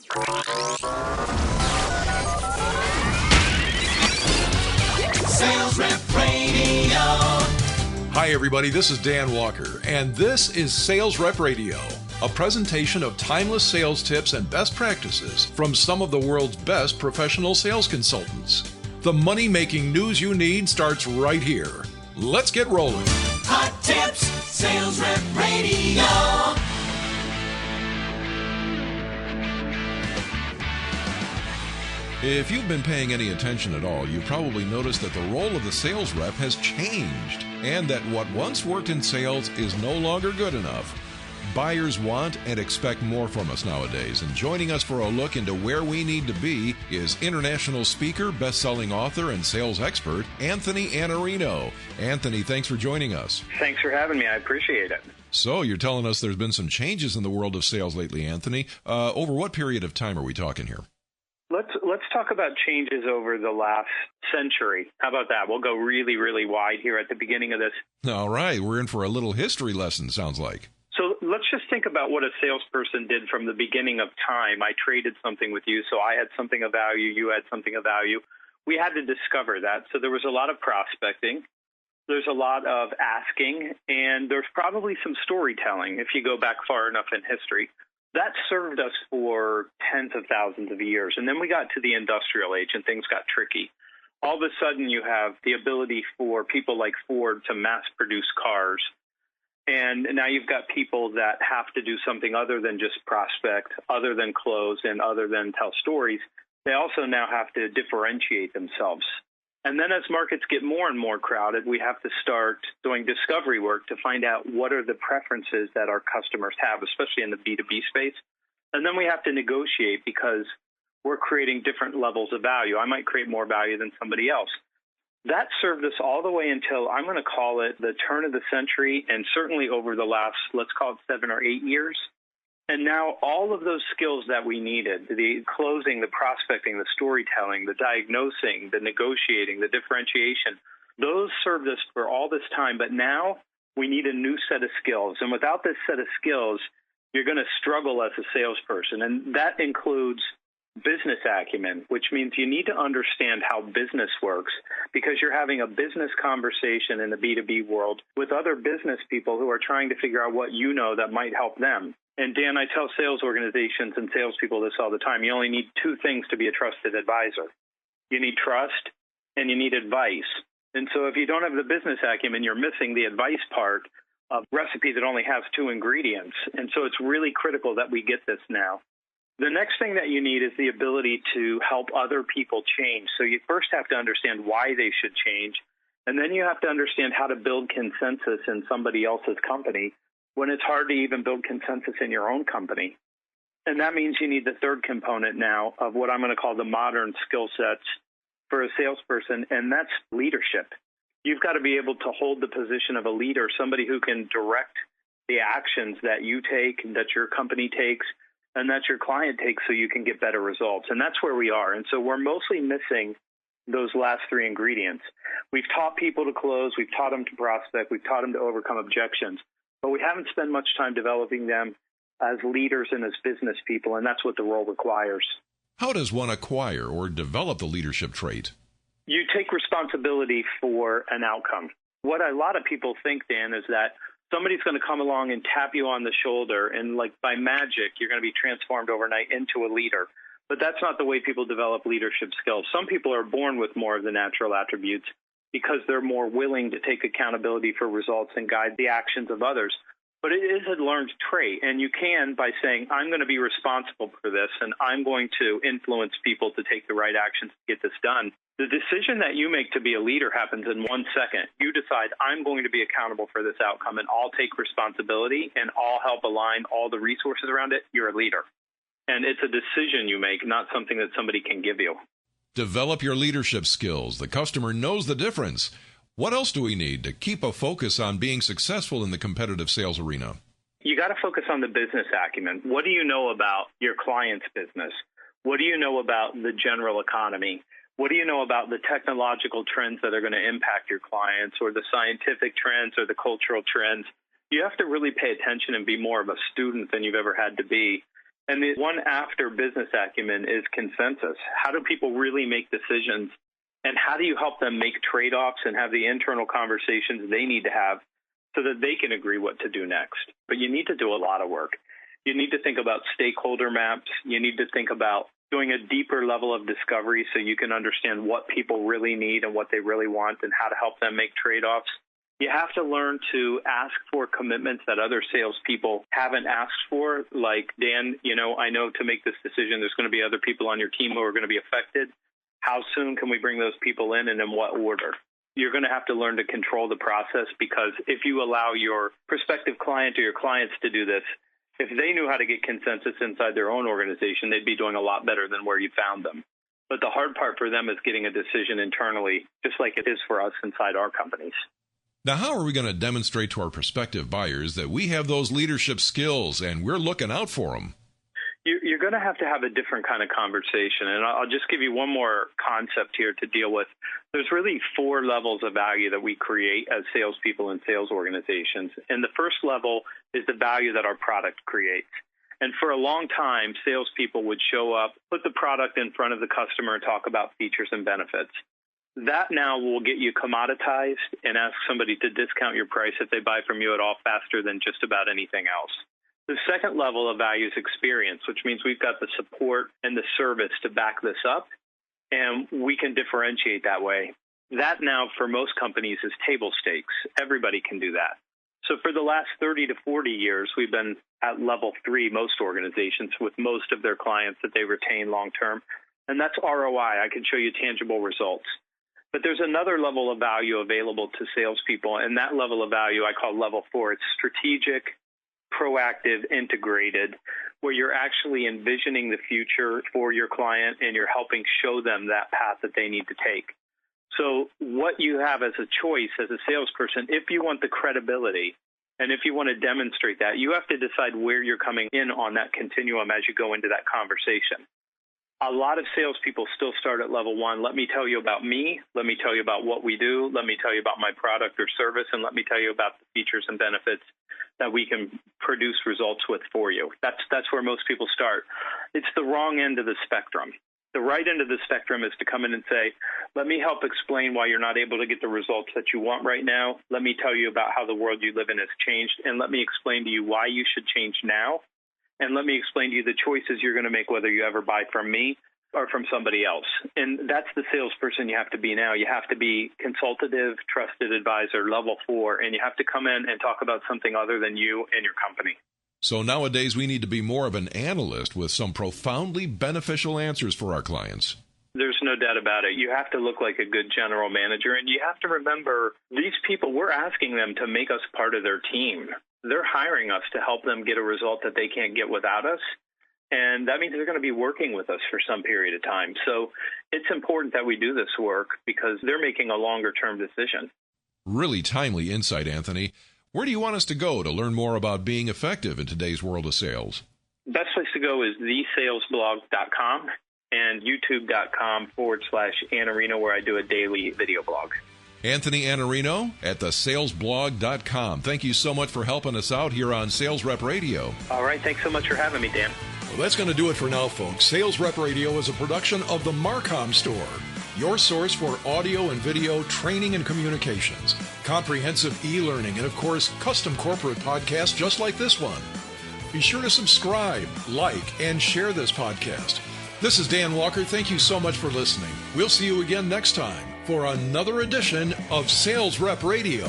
Sales Rep Radio. Hi, everybody. This is Dan Walker, and this is Sales Rep Radio, a presentation of timeless sales tips and best practices from some of the world's best professional sales consultants. The money-making news you need starts right here. Let's get rolling. Hot tips, Sales Rep Radio. If you've been paying any attention at all, you've probably noticed that the role of the sales rep has changed, and that what once worked in sales is no longer good enough. Buyers want and expect more from us nowadays, and joining us for a look into where we need to be is international speaker, best-selling author, and sales expert, Anthony Iannarino. Anthony, thanks for joining us. Thanks for having me. I appreciate it. So, you're telling us there's been some changes in the world of sales lately, Anthony. Over what period of time are we talking here? Let's talk about changes over the last century. How about that? We'll go really, really wide here at the beginning of this. All right. We're in for a little history lesson, sounds like. So let's just think about what a salesperson did from the beginning of time. I traded something with you, so I had something of value, you had something of value. We had to discover that. So there was a lot of prospecting. There's a lot of asking, and there's probably some storytelling if you go back far enough in history. That served us for tens of thousands of years. And then we got to the industrial age and things got tricky. All of a sudden you have the ability for people like Ford to mass produce cars. And now you've got people that have to do something other than just prospect, other than close, and other than tell stories. They also now have to differentiate themselves. And then as markets get more and more crowded, we have to start doing discovery work to find out what are the preferences that our customers have, especially in the B2B space. And then we have to negotiate because we're creating different levels of value. I might create more value than somebody else. That served us all the way until, I'm going to call it, the turn of the century, and certainly over the last, let's call it 7 or 8 years. And now all of those skills that we needed, the closing, the prospecting, the storytelling, the diagnosing, the negotiating, the differentiation, those served us for all this time. But now we need a new set of skills. And without this set of skills, you're going to struggle as a salesperson. And that includes business acumen, which means you need to understand how business works because you're having a business conversation in the B2B world with other business people who are trying to figure out what you know that might help them. And Dan, I tell sales organizations and salespeople this all the time. You only need 2 things to be a trusted advisor. You need trust and you need advice. And so if you don't have the business acumen, you're missing the advice part of a recipe that only has 2 ingredients. And so it's really critical that we get this now. The next thing that you need is the ability to help other people change. So you first have to understand why they should change. And then you have to understand how to build consensus in somebody else's company when it's hard to even build consensus in your own company. And that means you need the third component now of what I'm going to call the modern skill sets for a salesperson, and that's leadership. You've got to be able to hold the position of a leader, somebody who can direct the actions that you take, that your company takes, and that your client takes so you can get better results. And that's where we are. And so we're mostly missing those last 3 ingredients. We've taught people to close. We've taught them to prospect. We've taught them to overcome objections. But we haven't spent much time developing them as leaders and as business people, and that's what the role requires. How does one acquire or develop the leadership trait? You take responsibility for an outcome. What a lot of people think, Dan, is that somebody's going to come along and tap you on the shoulder, and like by magic, you're going to be transformed overnight into a leader. But that's not the way people develop leadership skills. Some people are born with more of the natural attributes because they're more willing to take accountability for results and guide the actions of others. But it is a learned trait, and you can by saying, I'm going to be responsible for this, and I'm going to influence people to take the right actions to get this done. The decision that you make to be a leader happens in 1 second. You decide, I'm going to be accountable for this outcome, and I'll take responsibility, and I'll help align all the resources around it. You're a leader. And it's a decision you make, not something that somebody can give you. Develop your leadership skills. The customer knows the difference. What else do we need to keep a focus on being successful in the competitive sales arena? You got to focus on the business acumen. What do you know about your client's business? What do you know about the general economy? What do you know about the technological trends that are going to impact your clients, or the scientific trends, or the cultural trends? You have to really pay attention and be more of a student than you've ever had to be And the one after business acumen is consensus. How do people really make decisions? And how do you help them make trade-offs and have the internal conversations they need to have so that they can agree what to do next? But you need to do a lot of work. You need to think about stakeholder maps. You need to think about doing a deeper level of discovery so you can understand what people really need and what they really want and how to help them make trade-offs. You have to learn to ask for commitments that other salespeople haven't asked for. Like, Dan, I know to make this decision, there's going to be other people on your team who are going to be affected. How soon can we bring those people in and in what order? You're going to have to learn to control the process, because if you allow your prospective client or your clients to do this, if they knew how to get consensus inside their own organization, they'd be doing a lot better than where you found them. But the hard part for them is getting a decision internally, just like it is for us inside our companies. Now, how are we going to demonstrate to our prospective buyers that we have those leadership skills and we're looking out for them? You're going to have a different kind of conversation. And I'll just give you one more concept here to deal with. There's really 4 levels of value that we create as salespeople in sales organizations. And the first level is the value that our product creates. And for a long time, salespeople would show up, put the product in front of the customer, and talk about features and benefits. That now will get you commoditized and ask somebody to discount your price if they buy from you at all faster than just about anything else. The second level of value is experience, which means we've got the support and the service to back this up, and we can differentiate that way. That now, for most companies, is table stakes. Everybody can do that. So for the last 30 to 40 years, we've been at level 3, most organizations, with most of their clients that they retain long-term, and that's ROI. I can show you tangible results. But there's another level of value available to salespeople, and that level of value I call level 4. It's strategic, proactive, integrated, where you're actually envisioning the future for your client and you're helping show them that path that they need to take. So what you have as a choice as a salesperson, if you want the credibility and if you want to demonstrate that, you have to decide where you're coming in on that continuum as you go into that conversation. A lot of salespeople still start at level 1. Let me tell you about me. Let me tell you about what we do. Let me tell you about my product or service. And let me tell you about the features and benefits that we can produce results with for you. That's where most people start. It's the wrong end of the spectrum. The right end of the spectrum is to come in and say, let me help explain why you're not able to get the results that you want right now. Let me tell you about how the world you live in has changed. And let me explain to you why you should change now. And let me explain to you the choices you're going to make, whether you ever buy from me or from somebody else. And that's the salesperson you have to be now. You have to be consultative, trusted advisor, level 4, and you have to come in and talk about something other than you and your company. So nowadays we need to be more of an analyst with some profoundly beneficial answers for our clients. There's no doubt about it. You have to look like a good general manager, and you have to remember these people, we're asking them to make us part of their team. They're hiring us to help them get a result that they can't get without us. And that means they're going to be working with us for some period of time. So it's important that we do this work because they're making a longer-term decision. Really timely insight, Anthony. Where do you want us to go to learn more about being effective in today's world of sales? Best place to go is thesalesblog.com and youtube.com/Iannarino, where I do a daily video blog. Anthony Iannarino at thesalesblog.com. Thank you so much for helping us out here on Sales Rep Radio. All right. Thanks so much for having me, Dan. Well, that's going to do it for now, folks. Sales Rep Radio is a production of the Marcom Store, your source for audio and video training and communications, comprehensive e-learning, and, of course, custom corporate podcasts just like this one. Be sure to subscribe, like, and share this podcast. This is Dan Walker. Thank you so much for listening. We'll see you again next time for another edition of Sales Rep Radio.